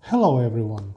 Hello everyone!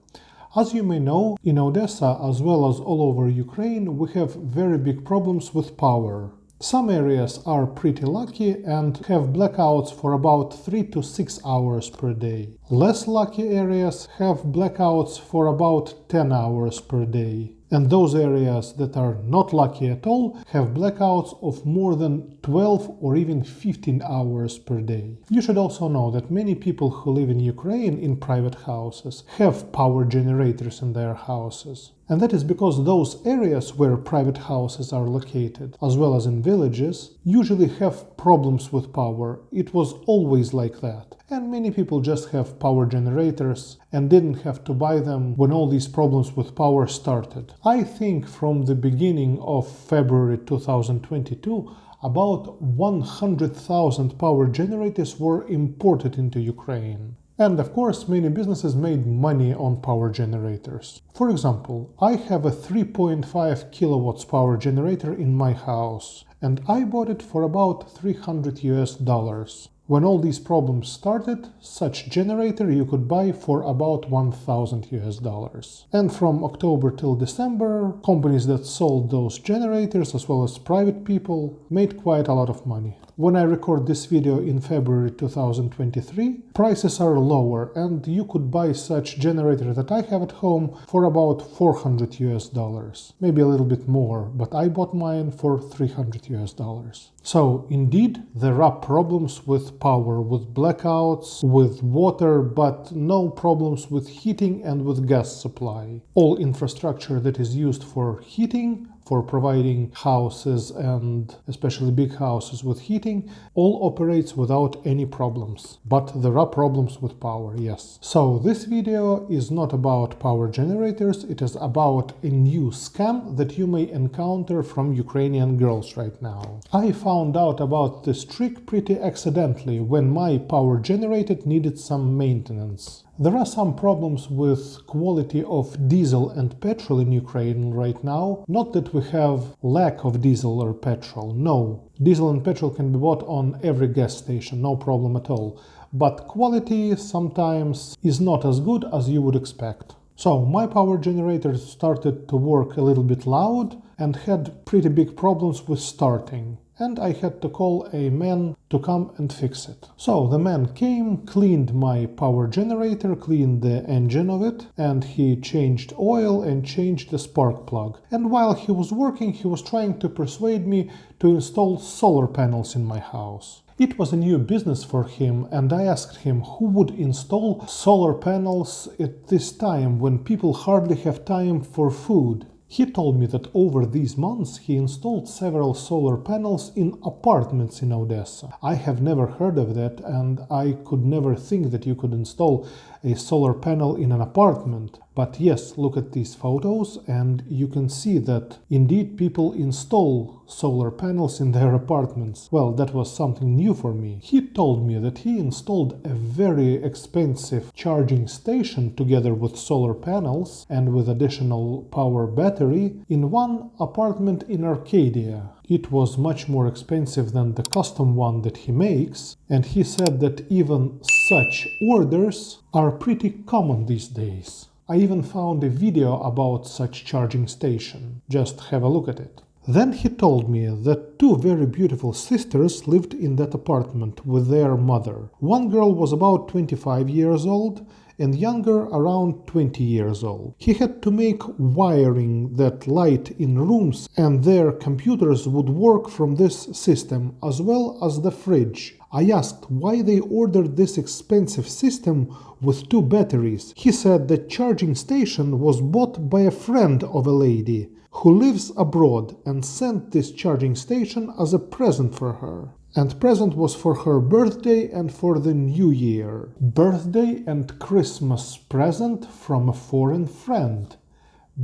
As you may know, in Odessa as well as all over Ukraine we have very big problems with power. Some areas are pretty lucky and have blackouts for about 3 to 6 hours per day. Less lucky areas have blackouts for about 10 hours per day. And those areas that are not lucky at all have blackouts of more than 12 or even 15 hours per day. You should also know that many people who live in Ukraine in private houses have power generators in their houses. And that is because those areas where private houses are located, as well as in villages, usually have problems with power. It was always like that. And many people just have power generators and didn't have to buy them when all these problems with power started. I think from the beginning of February 2022, about 100,000 power generators were imported into Ukraine. And of course, many businesses made money on power generators. For example, I have a 3.5 kilowatts power generator in my house, and I bought it for about $300. When all these problems started, such generator you could buy for about $1,000. And from October till December, companies that sold those generators, as well as private people, made quite a lot of money. When I record this video in February 2023, prices are lower and you could buy such generator that I have at home for about $400. Maybe a little bit more, but I bought mine for $300. So indeed, there are problems with power, with blackouts, with water, but no problems with heating and with gas supply. All infrastructure that is used for heating, for providing houses and especially big houses with heating, all operates without any problems. But there are problems with power, yes. So this video is not about power generators, it is about a new scam that you may encounter from Ukrainian girls right now. I found out about this trick pretty accidentally when my power generator needed some maintenance. There are some problems with quality of diesel and petrol in Ukraine right now. Not that we have lack of diesel or petrol, no. Diesel and petrol can be bought on every gas station, no problem at all. But quality sometimes is not as good as you would expect. So my power generator started to work a little bit loud and had pretty big problems with starting. And I had to call a man to come and fix it. So the man came, cleaned my power generator, cleaned the engine of it, and he changed oil and changed the spark plug. And while he was working, he was trying to persuade me to install solar panels in my house. It was a new business for him, and I asked him who would install solar panels at this time when people hardly have time for food. He told me that over these months he installed several solar panels in apartments in Odessa. I have never heard of that, and I could never think that you could install a solar panel in an apartment. But yes, look at these photos and you can see that indeed people install solar panels in their apartments. Well, that was something new for me. He told me that he installed a very expensive charging station together with solar panels and with additional power battery in one apartment in Arcadia. It was much more expensive than the custom one that he makes, and he said that even such orders are pretty common these days. I even found a video about such charging station. Just have a look at it. Then he told me that two very beautiful sisters lived in that apartment with their mother. One girl was about 25 years old and younger around 20 years old. He had to make wiring that light in rooms and their computers would work from this system as well as the fridge. I asked why they ordered this expensive system with two batteries. He said the charging station was bought by a friend of a lady who lives abroad and sent this charging station as a present for her. And present was for her birthday and for the New Year. Birthday and Christmas present from a foreign friend.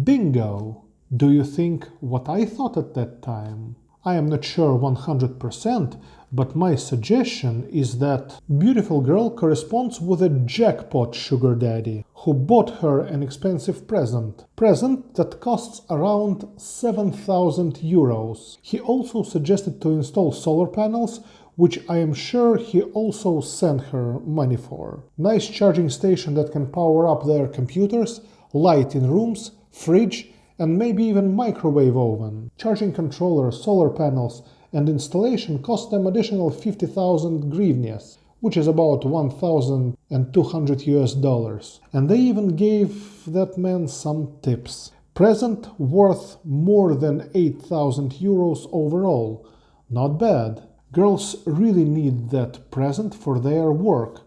Bingo! Do you think what I thought at that time? I am not sure 100%, but my suggestion is that beautiful girl corresponds with a jackpot sugar daddy who bought her an expensive present that costs around 7,000 euros. He also suggested to install solar panels which I am sure he also sent her money for. Nice charging station that can power up their computers, light in rooms, fridge, and maybe even microwave oven. Charging controller, solar panels, and installation cost them additional 50,000 hryvnias, which is about $1,200. And they even gave that man some tips. Present worth more than 8,000 euros overall. Not bad. Girls really need that present for their work.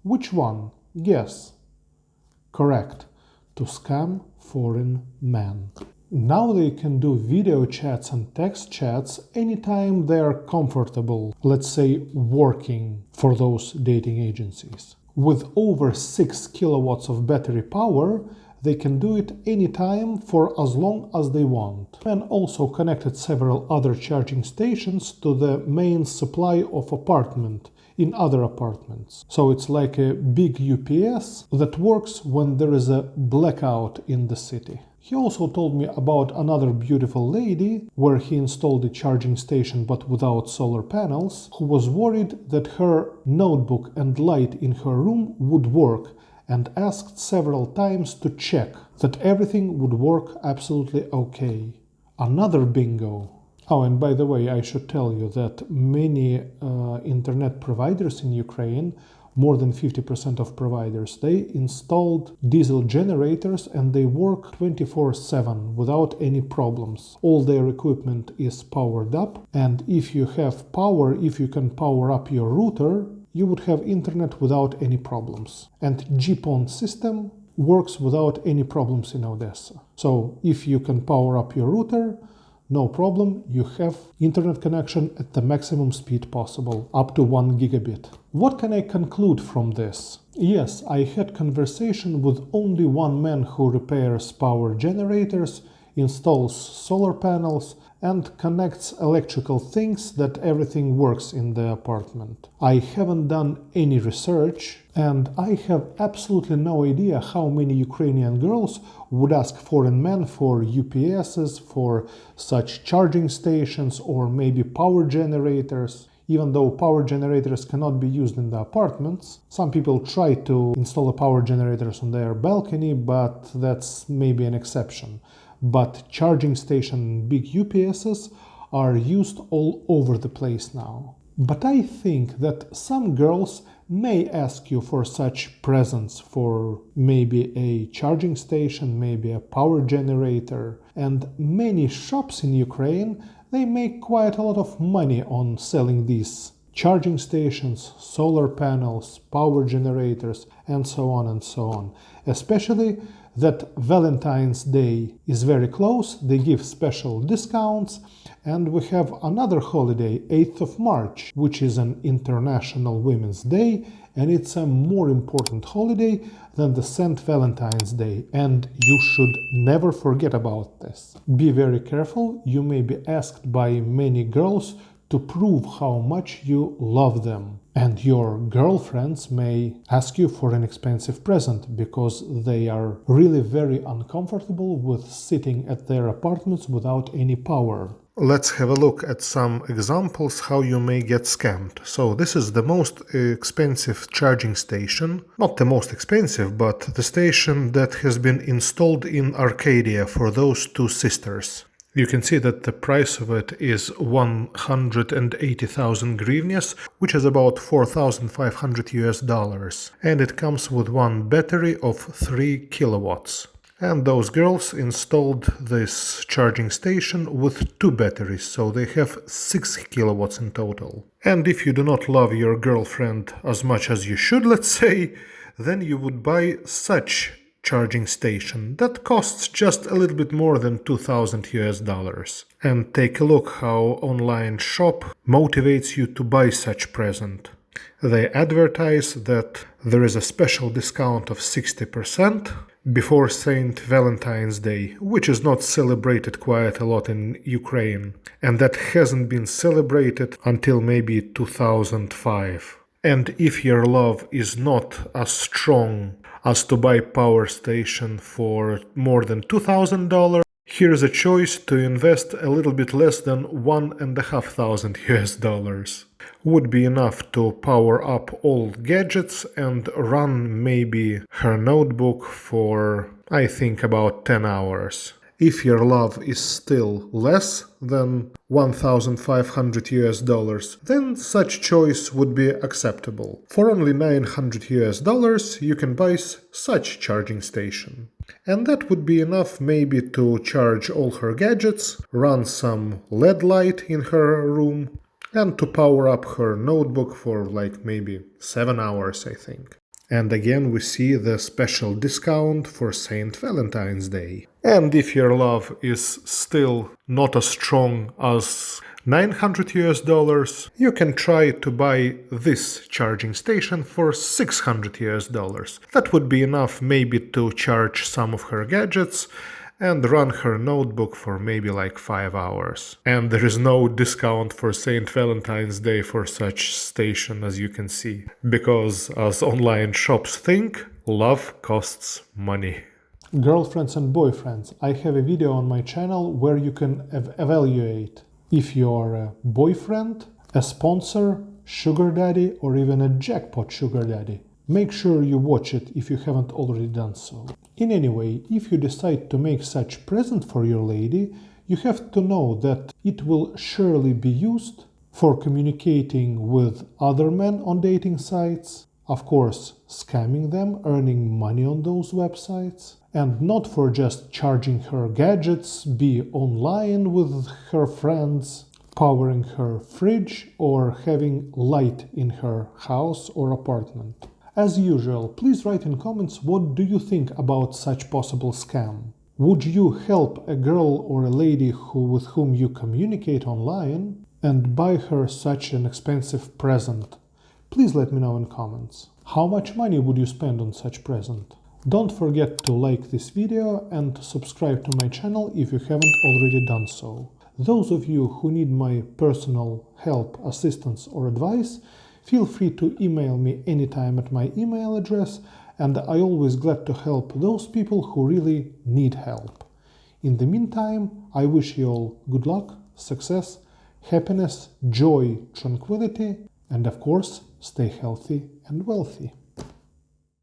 Which one? Guess. Correct. To scam foreign men. Now they can do video chats and text chats anytime they are comfortable, let's say working for those dating agencies. With over 6 kilowatts of battery power, they can do it anytime for as long as they want. And also connected several other charging stations to the main supply of apartment in other apartments. So it's like a big UPS that works when there is a blackout in the city. He also told me about another beautiful lady where he installed a charging station but without solar panels, who was worried that her notebook and light in her room would work and asked several times to check that everything would work absolutely okay. Another bingo. Oh, and by the way, I should tell you that many internet providers in Ukraine, more than 50% of providers, they installed diesel generators and they work 24/7 without any problems. All their equipment is powered up, and if you have power, if you can power up your router, you would have internet without any problems. And GPON system works without any problems in Odessa. So if you can power up your router, no problem, you have internet connection at the maximum speed possible, up to 1 gigabit. What can I conclude from this? Yes, I had conversation with only one man who repairs power generators, installs solar panels, and connects electrical things that everything works in the apartment. I haven't done any research, and I have absolutely no idea how many Ukrainian girls would ask foreign men for UPSs, for such charging stations, or maybe power generators. Even though power generators cannot be used in the apartments, some people try to install power generators on their balcony, but that's maybe an exception. But charging station big UPSs are used all over the place now. But I think that some girls may ask you for such presents, for maybe a charging station, maybe a power generator. And many shops in Ukraine, they make quite a lot of money on selling these charging stations, solar panels, power generators, and so on and so on. Especially that Valentine's Day is very close, they give special discounts, and we have another holiday, 8th of March, which is an International Women's Day, and it's a more important holiday than the St. Valentine's Day, and you should never forget about this. Be very careful, you may be asked by many girls to prove how much you love them. And your girlfriends may ask you for an expensive present because they are really very uncomfortable with sitting at their apartments without any power. Let's have a look at some examples how you may get scammed. So this is the most expensive charging station. Not the most expensive, but the station that has been installed in Arcadia for those two sisters. You can see that the price of it is 180,000 hryvnias, which is about $4,500, and it comes with one battery of 3 kilowatts. And those girls installed this charging station with 2 batteries, so they have 6 kilowatts in total. And if you do not love your girlfriend as much as you should, let's say, then you would buy such charging station that costs just a little bit more than $2,000. And take a look how online shop motivates you to buy such present. They advertise that there is a special discount of 60% before St. Valentine's Day, which is not celebrated quite a lot in Ukraine, and that hasn't been celebrated until maybe 2005. And if your love is not as strong as to buy power station for more than $2,000, Here's a choice to invest a little bit less than $1,500 would be enough to power up all gadgets and run maybe her notebook for, I think, about 10 hours. If your love is still less than $1,500, then such choice would be acceptable. For only $900, you can buy such charging station. And that would be enough maybe to charge all her gadgets, run some LED light in her room, and to power up her notebook for like maybe 7 hours, I think. And again we see the special discount for St. Valentine's Day. And if your love is still not as strong as $900, you can try to buy this charging station for $600. That would be enough maybe to charge some of her gadgets and run her notebook for maybe like 5 hours. And there is no discount for St. Valentine's Day for such station, as you can see. Because as online shops think, love costs money. Girlfriends and boyfriends, I have a video on my channel where you can evaluate if you're a boyfriend, a sponsor, sugar daddy, or even a jackpot sugar daddy. Make sure you watch it if you haven't already done so. In any way, if you decide to make such present for your lady, you have to know that it will surely be used for communicating with other men on dating sites, of course scamming them, earning money on those websites, and not for just charging her gadgets, be online with her friends, powering her fridge, or having light in her house or apartment. As usual, please write in comments what do you think about such possible scam. Would you help a girl or a lady with whom you communicate online and buy her such an expensive present? Please let me know in comments. How much money would you spend on such present? Don't forget to like this video and subscribe to my channel if you haven't already done so. Those of you who need my personal help, assistance or advice, feel free to email me anytime at my email address, and I always glad to help those people who really need help. In the meantime, I wish you all good luck, success, happiness, joy, tranquility, and of course, stay healthy and wealthy.